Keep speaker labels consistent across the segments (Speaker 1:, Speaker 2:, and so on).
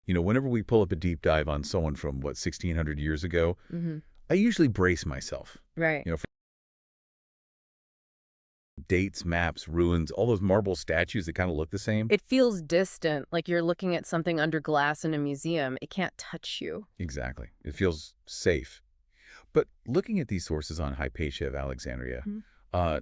Speaker 1: Whenever we pull up a deep dive on someone from, 1600 years ago, I usually brace myself.
Speaker 2: Right.
Speaker 1: For dates, maps, ruins, all those marble statues that kind of look the same.
Speaker 2: It feels distant, like you're looking at something under glass in a museum. It can't touch you.
Speaker 1: Exactly. It feels safe. But looking at these sources on Hypatia of Alexandria, uh,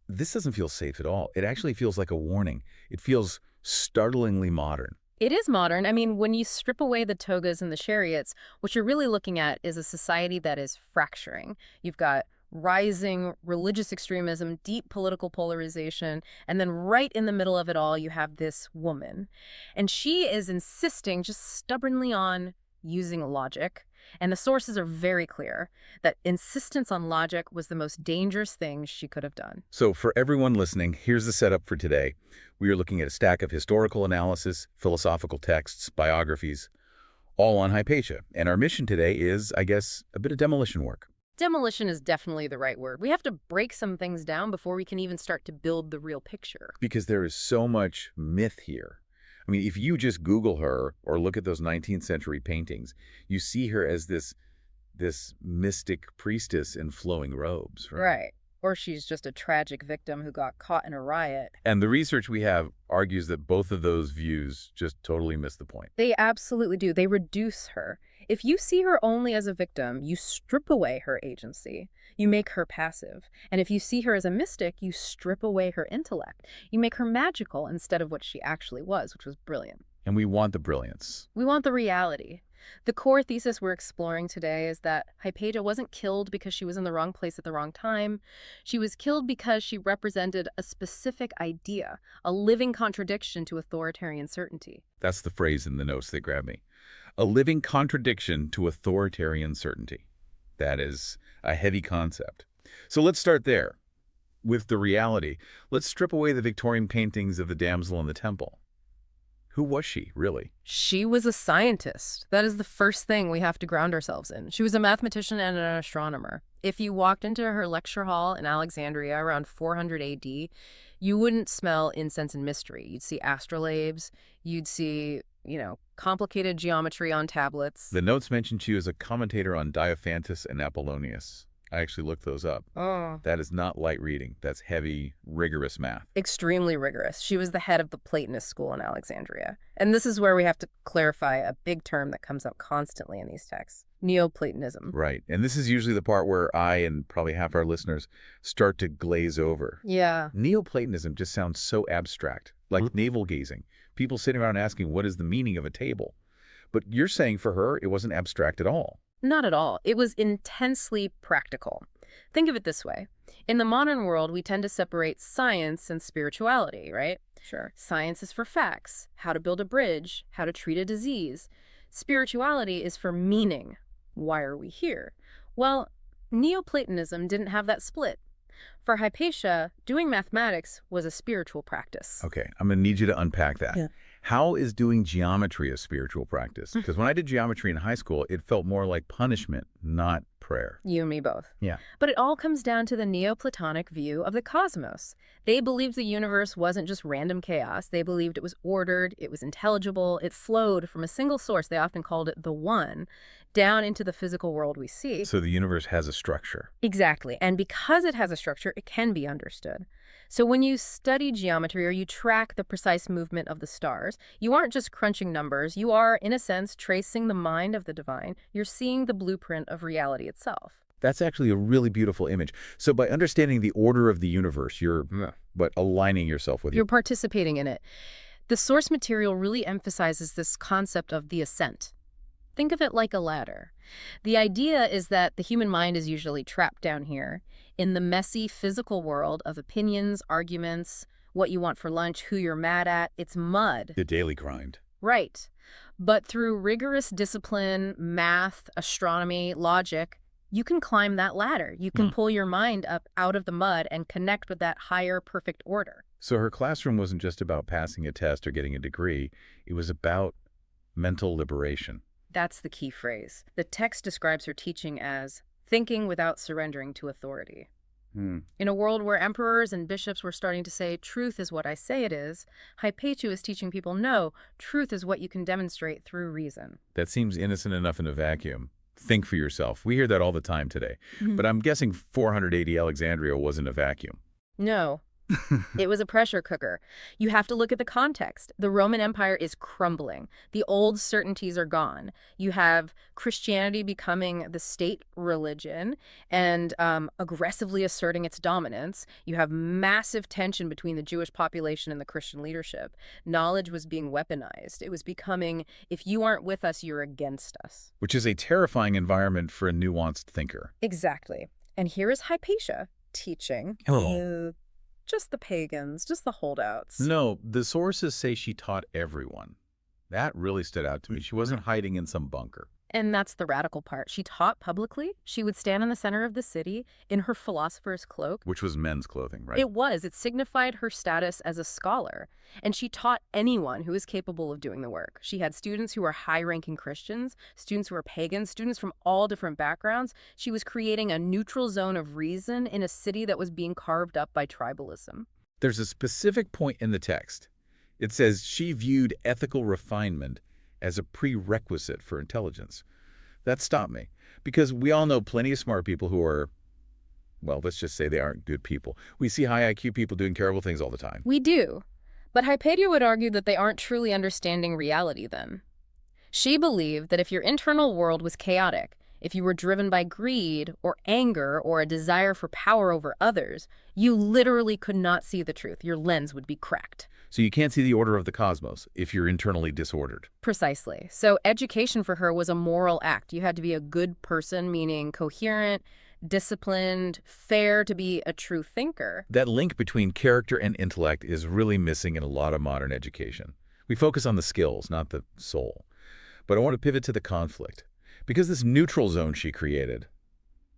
Speaker 1: this doesn't feel safe at all. It actually feels like a warning. It feels startlingly modern.
Speaker 2: It is modern. I mean, when you strip away the togas and the chariots, what you're really looking at is a society that is fracturing. You've got rising religious extremism, deep political polarization, and then right in the middle of it all, you have this woman. And she is insisting just stubbornly on using logic. And the sources are very clear that insistence on logic was the most dangerous thing she could have done.
Speaker 1: So for everyone listening, here's the setup for today. We are looking at a stack of historical analysis, philosophical texts, biographies, all on Hypatia. And our mission today is, I guess, a bit of demolition work.
Speaker 2: Demolition is definitely the right word. We have to break some things down before we can even start to build the real picture.
Speaker 1: Because there is so much myth here. I mean, if you just Google her or look at those 19th century paintings, you see her as this mystic priestess in flowing robes, right?
Speaker 2: Right. Or she's just a tragic victim who got caught in a riot.
Speaker 1: And the research we have argues that both of those views just totally miss the point.
Speaker 2: They absolutely do. They reduce her. If you see her only as a victim, you strip away her agency. You make her passive. And if you see her as a mystic, you strip away her intellect. You make her magical instead of what she actually was, which was brilliant.
Speaker 1: And we want the brilliance.
Speaker 2: We want the reality. The core thesis we're exploring today is that Hypatia wasn't killed because she was in the wrong place at the wrong time. She was killed because she represented a specific idea, a living contradiction to authoritarian certainty.
Speaker 1: That's the phrase in the notes that grabbed me. A living contradiction to authoritarian certainty. That is a heavy concept. So let's start there with the reality. Let's strip away the Victorian paintings of the damsel in the temple. Who was she, really?
Speaker 2: She was a scientist. That is the first thing we have to ground ourselves in. She was a mathematician and an astronomer. If you walked into her lecture hall in Alexandria around 400 AD, you wouldn't smell incense and mystery. You'd see astrolabes, you'd see, complicated geometry on tablets.
Speaker 1: The notes mention she was a commentator on Diophantus and Apollonius. I actually looked those up.
Speaker 2: Oh.
Speaker 1: That is not light reading. That's heavy, rigorous math.
Speaker 2: Extremely rigorous. She was the head of the Platonist school in Alexandria. And this is where we have to clarify a big term that comes up constantly in these texts: Neoplatonism.
Speaker 1: Right. And this is usually the part where I and probably half our listeners start to glaze over.
Speaker 2: Yeah.
Speaker 1: Neoplatonism just sounds so abstract, like navel gazing. People sitting around asking, what is the meaning of a table? But you're saying for her, it wasn't abstract at all.
Speaker 2: Not at all. It was intensely practical. Think of it this way. In the modern world, we tend to separate science and spirituality, right? Sure. Science is for facts, how to build a bridge, how to treat a disease. Spirituality is for meaning. Why are we here? Well, Neoplatonism didn't have that split. For Hypatia, doing mathematics was a spiritual practice.
Speaker 1: Okay, I'm going to need you to unpack that.
Speaker 2: Yeah.
Speaker 1: How is doing geometry a spiritual practice? Because when I did geometry in high school, it felt more like punishment, not prayer.
Speaker 2: You and me both.
Speaker 1: Yeah.
Speaker 2: But it all comes down to the Neoplatonic view of the cosmos. They believed the universe wasn't just random chaos. They believed it was ordered, it was intelligible, it flowed from a single source, they often called it the One, down into the physical world we see.
Speaker 1: So the universe has a structure.
Speaker 2: Exactly. And because it has a structure, it can be understood. So when you study geometry or you track the precise movement of the stars, you aren't just crunching numbers. You are, in a sense, tracing the mind of the divine. You're seeing the blueprint of reality itself.
Speaker 1: That's actually a really beautiful image. So by understanding the order of the universe, you're aligning yourself with it.
Speaker 2: You're participating in it. The source material really emphasizes this concept of the ascent. Think of it like a ladder. The idea is that the human mind is usually trapped down here in the messy physical world of opinions, arguments, what you want for lunch, who you're mad at. It's mud.
Speaker 1: The daily grind.
Speaker 2: Right. But through rigorous discipline, math, astronomy, logic, you can climb that ladder. You can pull your mind up out of the mud and connect with that higher perfect order.
Speaker 1: So her classroom wasn't just about passing a test or getting a degree. It was about mental liberation.
Speaker 2: That's the key phrase. The text describes her teaching as thinking without surrendering to authority.
Speaker 1: Hmm.
Speaker 2: In a world where emperors and bishops were starting to say, truth is what I say it is, Hypatia is teaching people, no, truth is what you can demonstrate through reason.
Speaker 1: That seems innocent enough in a vacuum. Think for yourself. We hear that all the time today. But I'm guessing 480 Alexandria wasn't a vacuum.
Speaker 2: No, it was a pressure cooker. You have to look at the context. The Roman Empire is crumbling. The old certainties are gone. You have Christianity becoming the state religion and aggressively asserting its dominance. You have massive tension between the Jewish population and the Christian leadership. Knowledge was being weaponized. It was becoming, if you aren't with us, you're against us.
Speaker 1: Which is a terrifying environment for a nuanced thinker.
Speaker 2: Exactly. And here is Hypatia teaching. Just the pagans, just the holdouts.
Speaker 1: No, the sources say she taught everyone. That really stood out to me. She wasn't hiding in some bunker.
Speaker 2: And that's the radical part. She taught publicly. She would stand in the center of the city in her philosopher's cloak.
Speaker 1: Which was men's clothing, right?
Speaker 2: It was. It signified her status as a scholar. And she taught anyone who was capable of doing the work. She had students who were high-ranking Christians, students who were pagans, students from all different backgrounds. She was creating a neutral zone of reason in a city that was being carved up by tribalism.
Speaker 1: There's a specific point in the text. It says she viewed ethical refinement as a prerequisite for intelligence. That stopped me, because we all know plenty of smart people who are, well, let's just say they aren't good people. We see high IQ people doing terrible things all the time.
Speaker 2: We do. But Hypatia would argue that they aren't truly understanding reality then. She believed that if your internal world was chaotic, if you were driven by greed or anger or a desire for power over others, you literally could not see the truth. Your lens would be cracked.
Speaker 1: So you can't see the order of the cosmos if you're internally disordered.
Speaker 2: Precisely. So education for her was a moral act. You had to be a good person, meaning coherent, disciplined, fair to be a true thinker.
Speaker 1: That link between character and intellect is really missing in a lot of modern education. We focus on the skills, not the soul. But I want to pivot to the conflict. Because this neutral zone she created,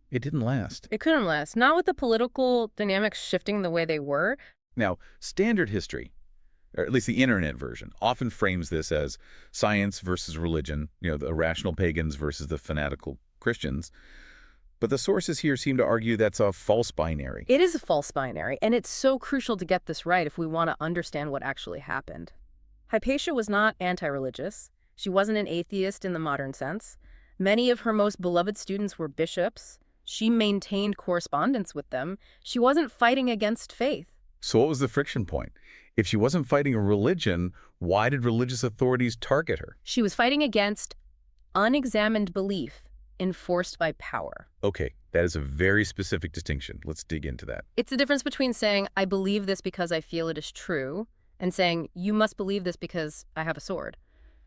Speaker 1: it didn't last.
Speaker 2: It couldn't last. Not with the political dynamics shifting the way they were.
Speaker 1: Now, standard history, or at least the internet version, often frames this as science versus religion, the irrational pagans versus the fanatical Christians. But the sources here seem to argue that's a false binary.
Speaker 2: It is a false binary, and it's so crucial to get this right if we want to understand what actually happened. Hypatia was not anti-religious. She wasn't an atheist in the modern sense. Many of her most beloved students were bishops. She maintained correspondence with them. She wasn't fighting against faith.
Speaker 1: So what was the friction point? If she wasn't fighting a religion, why did religious authorities target her?
Speaker 2: She was fighting against unexamined belief enforced by power.
Speaker 1: Okay, that is a very specific distinction. Let's dig into that.
Speaker 2: It's the difference between saying, I believe this because I feel it is true, and saying, you must believe this because I have a sword.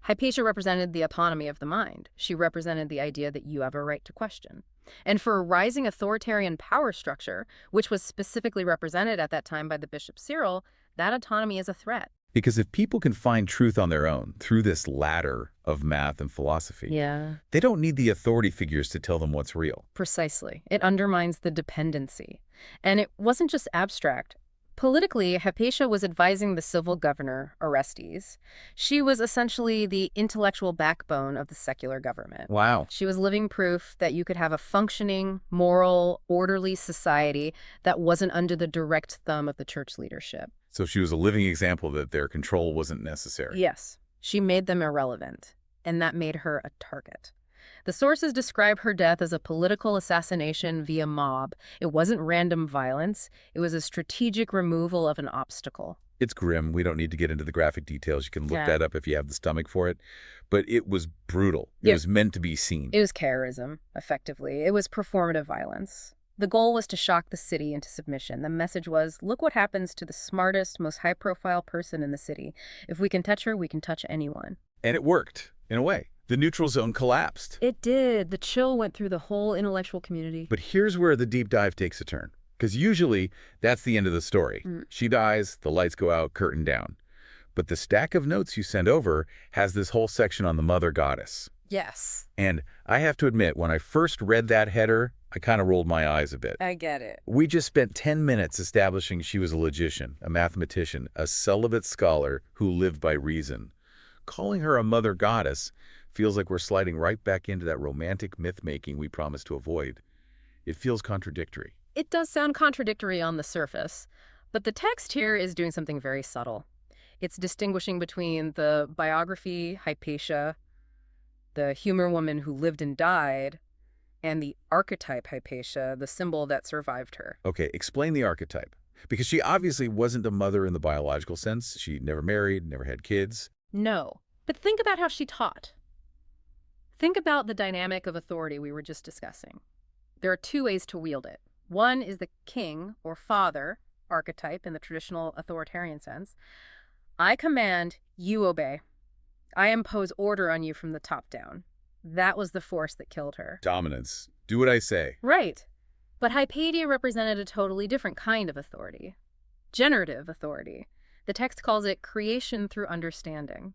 Speaker 2: Hypatia represented the autonomy of the mind. She represented the idea that you have a right to question. And for a rising authoritarian power structure, which was specifically represented at that time by the Bishop Cyril, that autonomy is a threat.
Speaker 1: Because if people can find truth on their own through this ladder of math and philosophy, they don't need the authority figures to tell them what's real.
Speaker 2: Precisely. It undermines the dependency. And it wasn't just abstract. Politically, Hypatia was advising the civil governor, Orestes. She was essentially the intellectual backbone of the secular government.
Speaker 1: Wow.
Speaker 2: She was living proof that you could have a functioning, moral, orderly society that wasn't under the direct thumb of the church leadership.
Speaker 1: So she was a living example that their control wasn't necessary.
Speaker 2: Yes. She made them irrelevant, and that made her a target. The sources describe her death as a political assassination via mob. It wasn't random violence. It was a strategic removal of an obstacle.
Speaker 1: It's grim. We don't need to get into the graphic details. You can look that up if you have the stomach for it. But it was brutal. It was meant to be seen.
Speaker 2: It was terrorism, effectively. It was performative violence. The goal was to shock the city into submission. The message was, look what happens to the smartest, most high-profile person in the city. If we can touch her, we can touch anyone.
Speaker 1: And it worked, in a way. The neutral zone collapsed.
Speaker 2: It did. The chill went through the whole intellectual community.
Speaker 1: But here's where the deep dive takes a turn. Because usually, that's the end of the story. She dies, the lights go out, curtain down. But the stack of notes you send over has this whole section on the mother goddess.
Speaker 2: Yes.
Speaker 1: And I have to admit, when I first read that header, I kind of rolled my eyes a bit.
Speaker 2: I get it.
Speaker 1: We just spent 10 minutes establishing she was a logician, a mathematician, a celibate scholar who lived by reason. Calling her a mother goddess feels like we're sliding right back into that romantic myth-making we promised to avoid. It feels contradictory.
Speaker 2: It does sound contradictory on the surface, but the text here is doing something very subtle. It's distinguishing between the biography, Hypatia, the humor woman who lived and died, and the archetype Hypatia, the symbol that survived her.
Speaker 1: Okay, explain the archetype. Because she obviously wasn't a mother in the biological sense. She never married, never had kids.
Speaker 2: No, but think about how she taught. Think about the dynamic of authority we were just discussing. There are two ways to wield it. One is the king or father archetype in the traditional authoritarian sense. I command, you obey. I impose order on you from the top down. That was the force that killed her.
Speaker 1: Dominance. Do what I say.
Speaker 2: Right. But Hypatia represented a totally different kind of authority. Generative authority. The text calls it creation through understanding.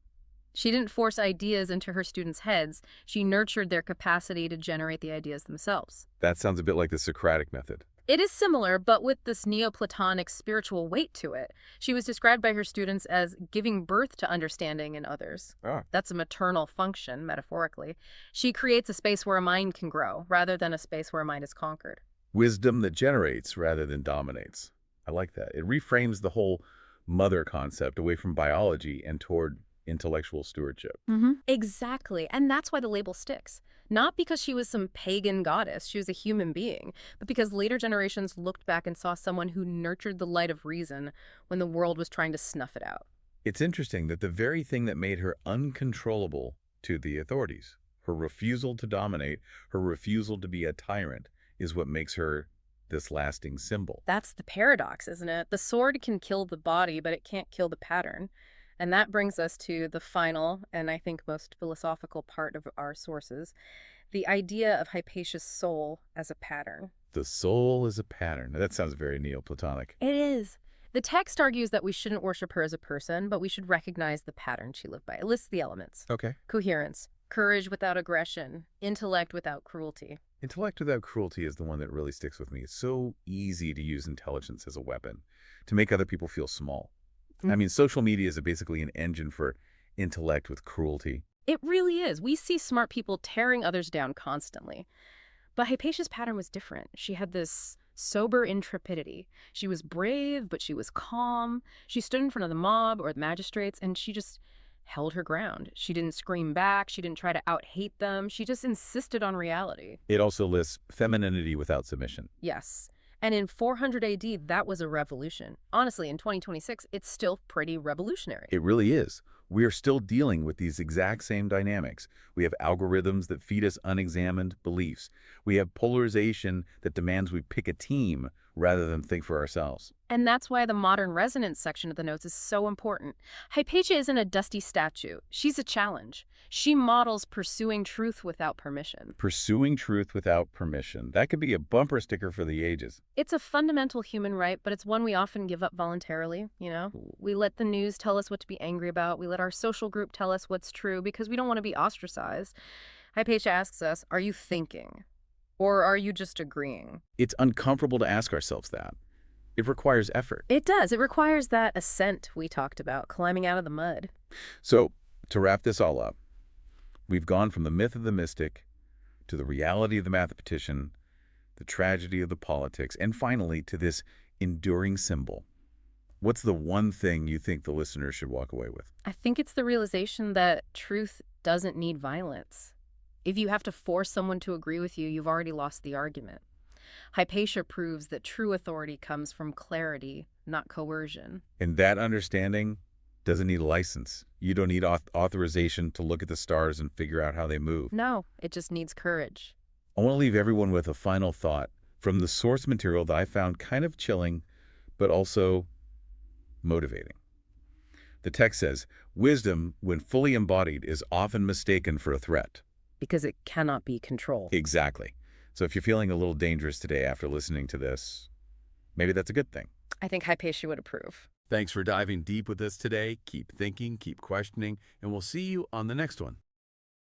Speaker 2: She didn't force ideas into her students' heads. She nurtured their capacity to generate the ideas themselves.
Speaker 1: That sounds a bit like the Socratic method.
Speaker 2: It is similar, but with this Neoplatonic spiritual weight to it. She was described by her students as giving birth to understanding in others.
Speaker 1: Ah.
Speaker 2: That's a maternal function, metaphorically. She creates a space where a mind can grow, rather than a space where a mind is conquered.
Speaker 1: Wisdom that generates rather than dominates. I like that. It reframes the whole mother concept away from biology and toward intellectual stewardship.
Speaker 2: Exactly, and that's why the label sticks. Not because she was some pagan goddess, she was a human being, but because later generations looked back and saw someone who nurtured the light of reason when the world was trying to snuff it out.
Speaker 1: It's interesting that the very thing that made her uncontrollable to the authorities, her refusal to dominate, her refusal to be a tyrant, is what makes her this lasting symbol.
Speaker 2: That's the paradox, isn't it? The sword can kill the body, but it can't kill the pattern. And that brings us to the final, and I think most philosophical part of our sources, the idea of Hypatia's soul as a pattern.
Speaker 1: The soul is a pattern. That sounds very Neoplatonic.
Speaker 2: It is. The text argues that we shouldn't worship her as a person, but we should recognize the pattern she lived by. It lists the elements.
Speaker 1: Okay.
Speaker 2: Coherence, courage without aggression, intellect without cruelty.
Speaker 1: Intellect without cruelty is the one that really sticks with me. It's so easy to use intelligence as a weapon, to make other people feel small. I mean, social media is basically an engine for intellect with cruelty.
Speaker 2: It really is. We see smart people tearing others down constantly. But Hypatia's pattern was different. She had this sober intrepidity. She was brave, but she was calm. She stood in front of the mob or the magistrates, and she just held her ground. She didn't scream back. She didn't try to out-hate them. She just insisted on reality.
Speaker 1: It also lists femininity without submission.
Speaker 2: Yes. And in 400 AD, that was a revolution. Honestly, in 2026, it's still pretty revolutionary.
Speaker 1: It really is. We are still dealing with these exact same dynamics. We have algorithms that feed us unexamined beliefs. We have polarization that demands we pick a team rather than think for ourselves.
Speaker 2: And that's why the modern resonance section of the notes is so important. Hypatia isn't a dusty statue. She's a challenge. She models pursuing truth without permission.
Speaker 1: Pursuing truth without permission. That could be a bumper sticker for the ages.
Speaker 2: It's a fundamental human right, but it's one we often give up voluntarily, you know? We let the news tell us what to be angry about. We let our social group tell us what's true because we don't want to be ostracized. Hypatia asks us, are you thinking? Or are you just agreeing?
Speaker 1: It's uncomfortable to ask ourselves that. It requires effort.
Speaker 2: It does. It requires that ascent we talked about, climbing out of the mud.
Speaker 1: So, to wrap this all up, we've gone from the myth of the mystic to the reality of the mathematician, the tragedy of the politics, and finally to this enduring symbol. What's the one thing you think the listeners should walk away with?
Speaker 2: I think it's the realization that truth doesn't need violence. If you have to force someone to agree with you, you've already lost the argument. Hypatia proves that true authority comes from clarity, not coercion.
Speaker 1: And that understanding doesn't need a license. You don't need authorization to look at the stars and figure out how they move.
Speaker 2: No, it just needs courage.
Speaker 1: I want to leave everyone with a final thought from the source material that I found kind of chilling, but also motivating. The text says, wisdom, when fully embodied, is often mistaken for a threat.
Speaker 2: Because it cannot be controlled.
Speaker 1: Exactly. So if you're feeling a little dangerous today after listening to this, maybe that's a good thing.
Speaker 2: I think Hypatia would approve.
Speaker 1: Thanks for diving deep with us today. Keep thinking, keep questioning, and we'll see you on the next one.